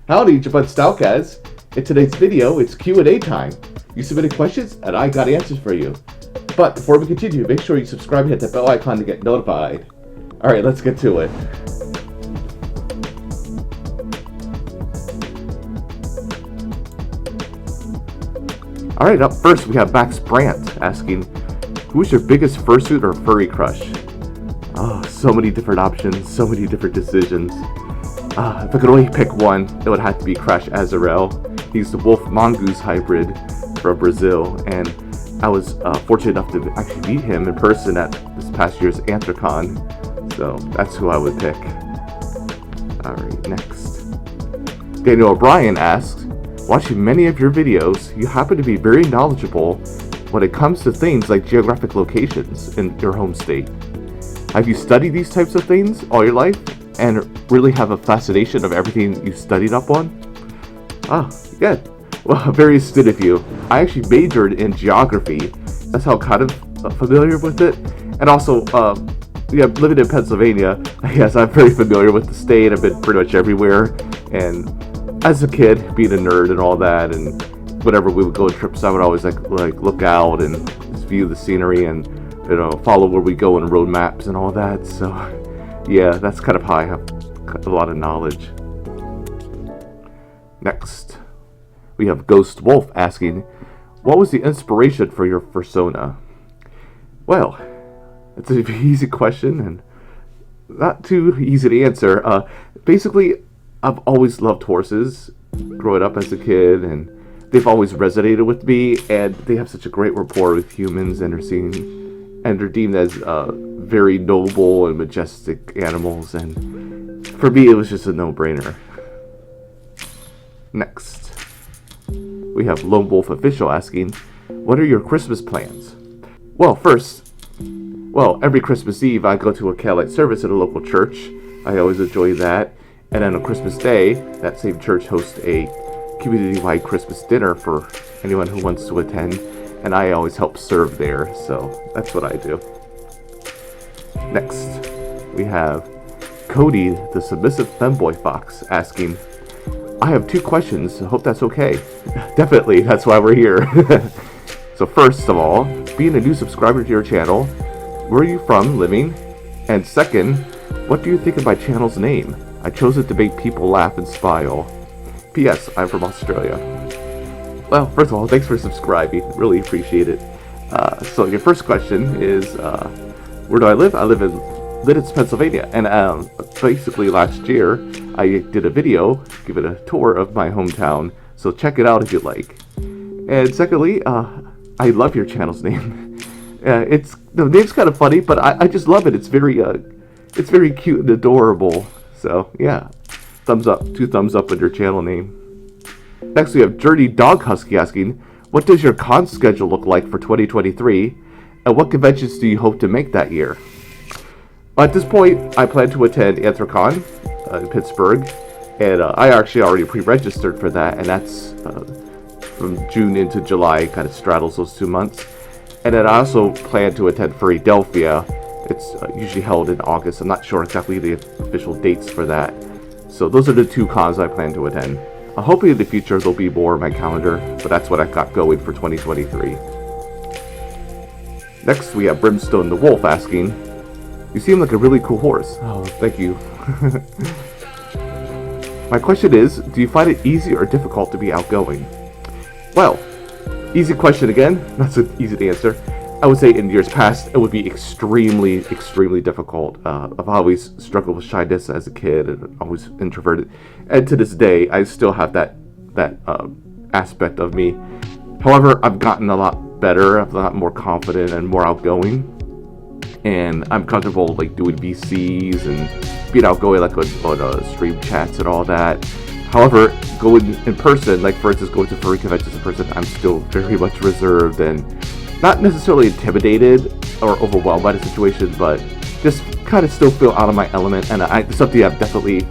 Howdy, it's your bud Stalkaz. In today's video, it's Q&A time. You submitted questions, and I got answers for you. But before we continue, make sure you subscribe and hit that bell icon to get notified. Alright, let's get to it. Alright, up first we have Max Brandt asking, who is your biggest fursuit or furry crush? Oh, so many different options, so many different decisions. If I could only pick one, it would have to be Crash Azarel. He's the wolf mongoose hybrid from Brazil, and I was fortunate enough to actually meet him in person at this past year's Anthrocon, so that's who I would pick. Alright, next. Daniel O'Brien asks, watching many of your videos, you happen to be very knowledgeable when it comes to things like geographic locations in your home state. Have you studied these types of things all your life and really have a fascination of everything you studied up on? Ah, yeah. Well, very astute of you. I actually majored in geography. That's how I'm kind of familiar with it. And also, living in Pennsylvania, yes, I'm very familiar with the state. I've been pretty much everywhere. And as a kid, being a nerd and all that, and whenever we would go on trips, I would always like look out and just view the scenery and follow where we go in road maps and all that. So yeah, that's kind of how I have a lot of knowledge. Next, we have Ghost Wolf asking, what was the inspiration for your fursona? Well, it's an easy question and not too easy to answer. Basically, I've always loved horses growing up as a kid, and they've always resonated with me, and they have such a great rapport with humans, and they're deemed as very noble and majestic animals, and for me it was just a no-brainer. Next, we have Lone Wolf Official asking, what are your Christmas plans? Well, every Christmas Eve I go to a candlelight service at a local church. I always enjoy that. And then on Christmas Day, that same church hosts a community-wide Christmas dinner for anyone who wants to attend, and I always help serve there, so that's what I do. Next, we have Cody, the submissive femboy fox, asking, I have 2 questions, I hope that's okay. Definitely, that's why we're here. So first of all, being a new subscriber to your channel, where are you from living? And second, what do you think of my channel's name? I chose it to make people laugh and smile. P.S. I'm from Australia. Well, first of all, thanks for subscribing. Really appreciate it. So your first question is, where do I live? I live in Lidditz, Pennsylvania. And basically last year, I did a video, giving a tour of my hometown. So check it out if you'd like. And secondly, I love your channel's name. The name's kind of funny, but I just love it. It's very cute and adorable. So yeah, thumbs up, 2 thumbs up with your channel name. Next we have Journey Dog Husky asking, what does your con schedule look like for 2023, and what conventions do you hope to make that year? At this point, I plan to attend Anthrocon in Pittsburgh, and I actually already pre-registered for that, and that's from June into July, kind of straddles those 2 months. And then I also plan to attend Furrydelphia. It's usually held in August. I'm not sure exactly the official dates for that. So those are the 2 cons I plan to attend. Hopefully in the future there'll be more on my calendar, but that's what I got going for 2023. Next we have Brimstone the Wolf asking, you seem like a really cool horse. Oh, thank you. My question is, do you find it easy or difficult to be outgoing? Well, easy question again, not so easy to answer. I would say in years past, it would be extremely, extremely difficult. I've always struggled with shyness as a kid and always introverted. And to this day, I still have that aspect of me. However, I've gotten a lot better. I'm a lot more confident and more outgoing. And I'm comfortable like doing VCs and being outgoing like on stream chats and all that. However, going in person, like for instance going to furry conventions in person, I'm still very much reserved and not necessarily intimidated or overwhelmed by the situation, but just kind of still feel out of my element, and it's something I'm definitely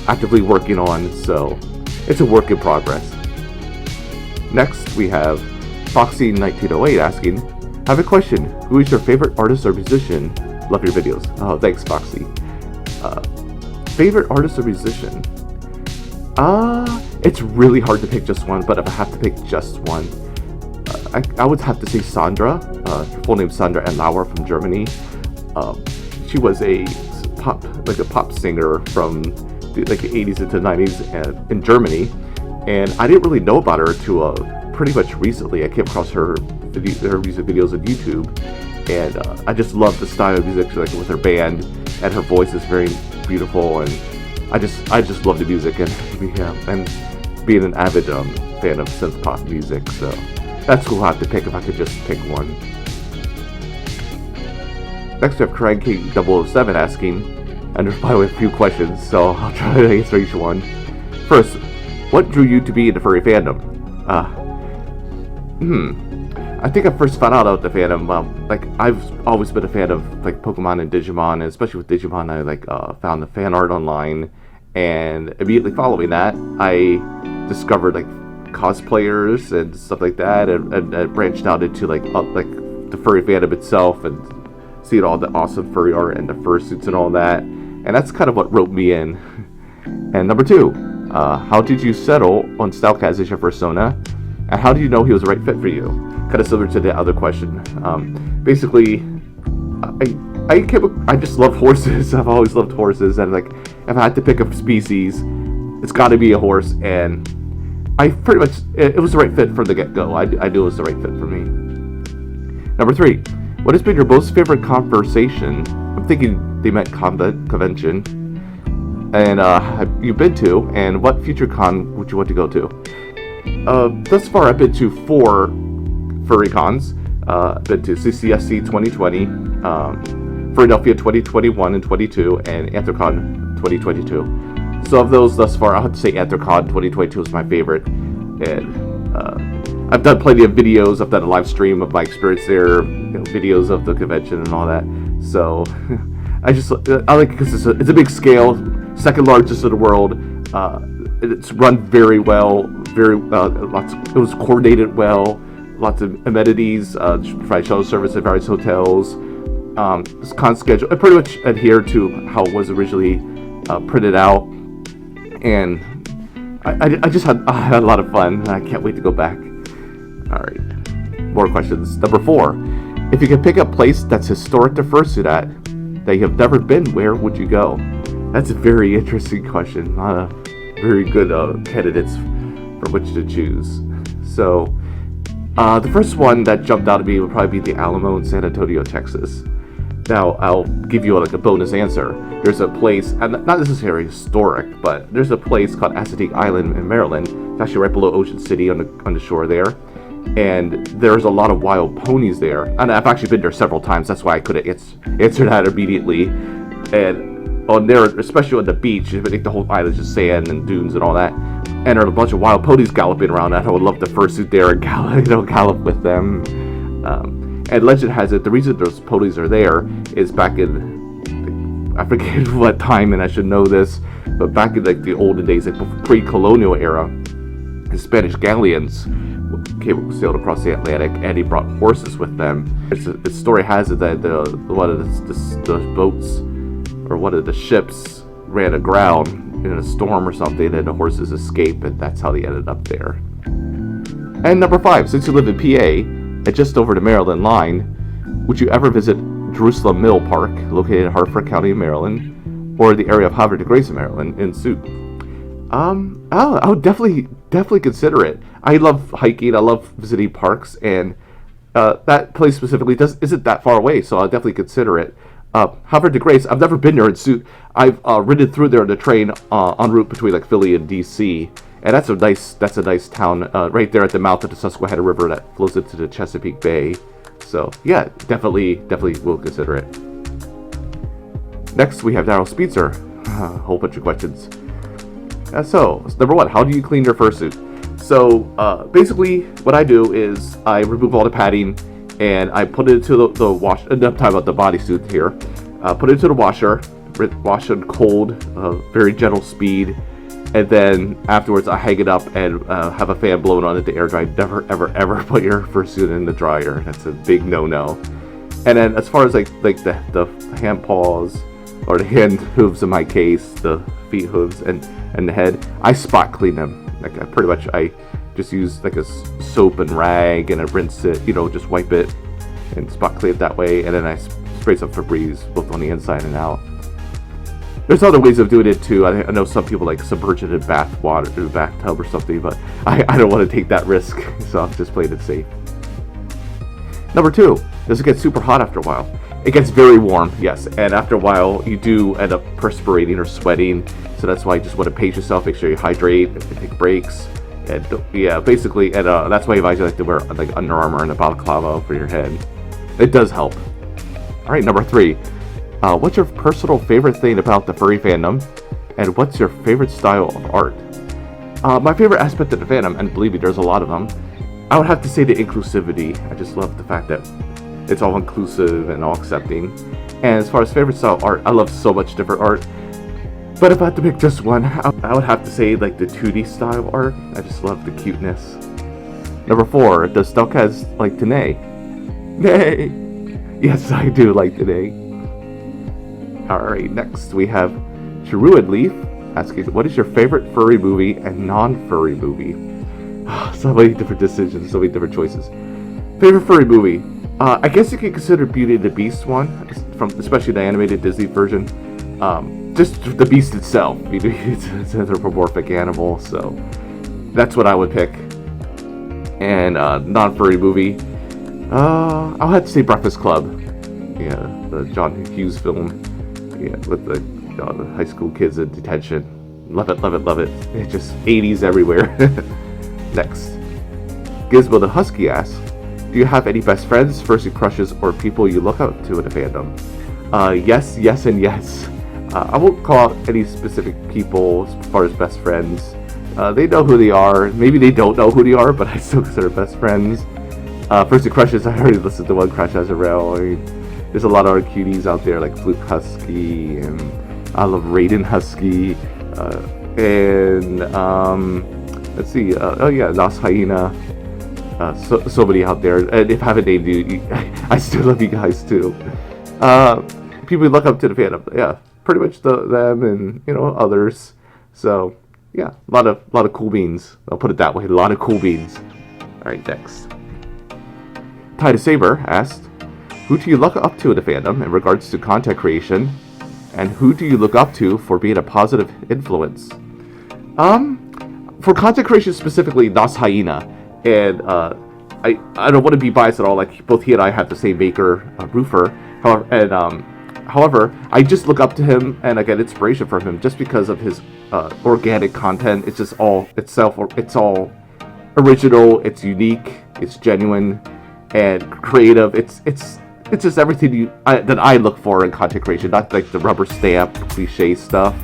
actively working on, so it's a work in progress. Next, we have Foxy1908 asking, I have a question. Who is your favorite artist or musician? Love your videos. Oh, thanks, Foxy. Favorite artist or musician? It's really hard to pick just one, but if I have to pick just one, I would have to say Sandra. Her full name is Sandra and Lauer from Germany. She was a pop singer from the 80s into 90s in Germany, and I didn't really know about her until pretty much recently. I came across her music videos on YouTube, and I just love the style of music, like with her band, and her voice is very beautiful, and I just love the music, and being an avid fan of synth pop music, so that's who I'll have to pick if I could just pick one. Next we have Craig K007 asking, and there's probably a few questions, so I'll try to answer each one. First, what drew you to be into furry fandom? I think I first found out about the fandom, I've always been a fan of Pokemon and Digimon, and especially with Digimon, I found the fan art online, and immediately following that, I discovered cosplayers and stuff like that, and branched out into the furry fandom itself, and seeing all the awesome furry art and the fursuits and all that, and that's kind of what roped me in. And number 2, how did you settle on Stalkaz as your persona, and how do you know he was the right fit for you? Kind of similar to the other question. Basically, I just love horses. I've always loved horses, and if I had to pick a species, it's got to be a horse. And I pretty much it was the right fit from the get-go. I knew it was the right fit for me. Number 3, what has been your most favorite conversation? I'm thinking they meant convention. And have you been to, and what future con would you want to go to? Thus far, I've been to 4 furry cons. I've been to CCSC 2020, Philadelphia 2021 and 22, and Anthrocon 2022. So of those thus far, I have to say Anthrocon 2022 is my favorite. And I've done plenty of videos. I've done a live stream of my experience there, videos of the convention and all that. So I like it because it's a big scale, second largest in the world. It's run very well, it was coordinated well, lots of amenities, provide shuttle service at various hotels. This con schedule, I pretty much adhere to how it was originally printed out, and I just had a lot of fun, and I can't wait to go back. Alright, more questions. Number 4, if you could pick a place that's historic to fursuit at, that you have never been, where would you go? That's a very interesting question. A lot of very good candidates from which to choose. So, the first one that jumped out at me would probably be the Alamo in San Antonio, Texas. Now, I'll give you a bonus answer. There's a place, not necessarily historic, but there's a place called Assateague Island in Maryland. It's actually right below Ocean City on the shore there. And there's a lot of wild ponies there. And I've actually been there several times. That's why I couldn't answer that immediately. And on there, especially on the beach, I think the whole island's just sand and dunes and all that. And there are a bunch of wild ponies galloping around. I would love to fursuit there and gallop with them. And legend has it, the reason those ponies are there is back in, I forget what time, and I should know this, but back in the olden days, pre-colonial era, the Spanish galleons sailed across the Atlantic, and he brought horses with them. The story has it that one of the boats, or one of the ships, ran aground in a storm or something, and the horses escaped, and that's how they ended up there. And number 5, since you live in PA, and just over the Maryland line, would you ever visit Jerusalem Mill Park, located in Hartford County, Maryland, or the area of Havre de Grace, Maryland, in Suit? I would definitely consider it. I love hiking. I love visiting parks, and that place specifically isn't that far away, so I'll definitely consider it. Havre de Grace, I've never been there in Suit. I've ridden through there on the train en route between Philly and DC, and that's a nice town right there at the mouth of the Susquehanna River that flows into the Chesapeake Bay. So yeah, definitely will consider it. Next, we have Daryl Speedster. A whole bunch of questions. So, number 1, how do you clean your fursuit? So, basically, what I do is I remove all the padding and I put it into the wash. I'm talking about the bodysuit here. Put it into the washer, wash it cold, very gentle speed, and then afterwards I hang it up and have a fan blowing on it to air dry. Never, ever put your fursuit in the dryer. That's a big no-no. And then as far as like the hand paws or the hand hooves in my case, the feet, hooves, and the head. I spot clean them. Like I just use like a soap and rag, and I rinse it, just wipe it and spot clean it that way, and then I spray some Febreze both on the inside and out. There's other ways of doing it too. I know some people like submerge it in bath water, in a bathtub or something, but I don't want to take that risk, so I'm just playing it safe. Number 2, does it get super hot after a while? It gets very warm, yes, and after a while you do end up perspirating or sweating, so that's why you just want to pace yourself, make sure you hydrate, and take breaks, and basically, and that's why you like to wear like Under Armour and a balaclava for your head. It does help. All right, number 3. What's your personal favorite thing about the furry fandom, and what's your favorite style of art? My favorite aspect of the fandom, and believe me, there's a lot of them, I would have to say the inclusivity. I just love the fact that it's all inclusive and all accepting. And as far as favorite style of art, I love so much different art. But if I had to pick just one, I would have to say like the 2D style art. I just love the cuteness. Number 4, does Stalkaz like to neigh? Neigh! Yes, I do like to neigh. Alright, next we have Chiruid Leaf asking, what is your favorite furry movie and non-furry movie? So many different decisions, so many different choices. Favorite furry movie? I guess you could consider Beauty and the Beast one, especially the animated Disney version. Just the Beast itself. It's an anthropomorphic animal, so that's what I would pick. And non-furry movie, I'll have to say Breakfast Club. Yeah, the John Hughes film. Yeah, with the high school kids in detention. Love it, love it, love it. It's just 80s everywhere. Next, Gizmo the Husky asks, do you have any best friends, fursuit crushes, or people you look up to in the fandom? Yes, yes, and yes. I won't call out any specific people as far as best friends. They know who they are. Maybe they don't know who they are, but I still consider best friends. Fursuit crushes, I already listed the one Crush as a rail. There's a lot of other cuties out there like Fluke Husky, and I love Raiden Husky, and let's see, Nas Hyena. So many out there, and if I haven't named you, I still love you guys too. People we look up to the fandom, yeah, pretty much them and others. So yeah, a lot of cool beans. I'll put it that way, a lot of cool beans. All right, next. Titus Saber asked, who do you look up to in the fandom in regards to content creation, and who do you look up to for being a positive influence? For content creation specifically, Nas Hyena. And I don't want to be biased at all. Like both he and I have the same maker, Roofer. However, I just look up to him and I get inspiration from him just because of his organic content. It's just all itself. It's all original. It's unique. It's genuine and creative. It's just everything that I look for in content creation. Not like the rubber stamp cliche stuff.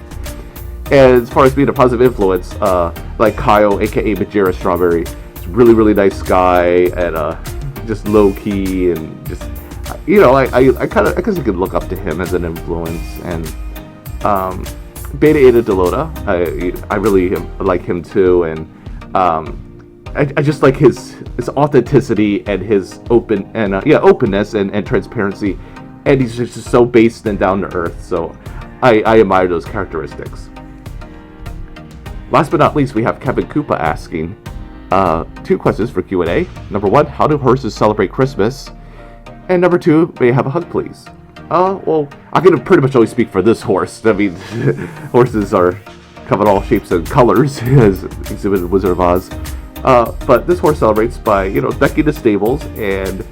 And as far as being a positive influence, like Kyle, aka Majera Strawberry. Really, really nice guy, and just low key, and just I guess you could look up to him as an influence. And Beta Eta Delota, I really like him too, and I just like his authenticity and his openness and transparency, and he's just so based and down to earth. So I admire those characteristics. Last but not least, we have Kevin Koopa asking. 2 questions for Q&A. Number 1, how do horses celebrate Christmas? And number 2, may I have a hug, please? Well, I can pretty much only speak for this horse. I mean, horses come in all shapes and colors, as exhibited in Wizard of Oz. But this horse celebrates by, decking the stables, and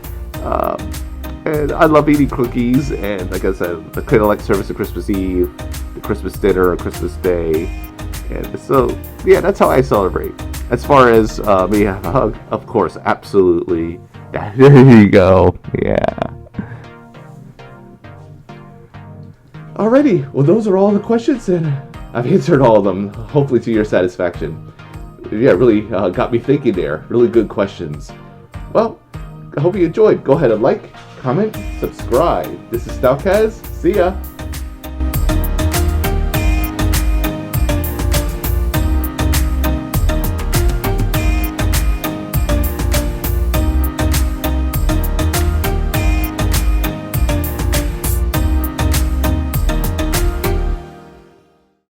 I love eating cookies, and like I said, the candlelight service on Christmas Eve, the Christmas dinner on Christmas Day, and so, yeah, that's how I celebrate. As far as me have a hug, of course, absolutely. Yeah, there you go. Yeah. Alrighty, well, those are all the questions, and I've answered all of them, hopefully to your satisfaction. Yeah, really got me thinking there. Really good questions. Well, I hope you enjoyed. Go ahead and like, comment, subscribe. This is Stalkaz. See ya.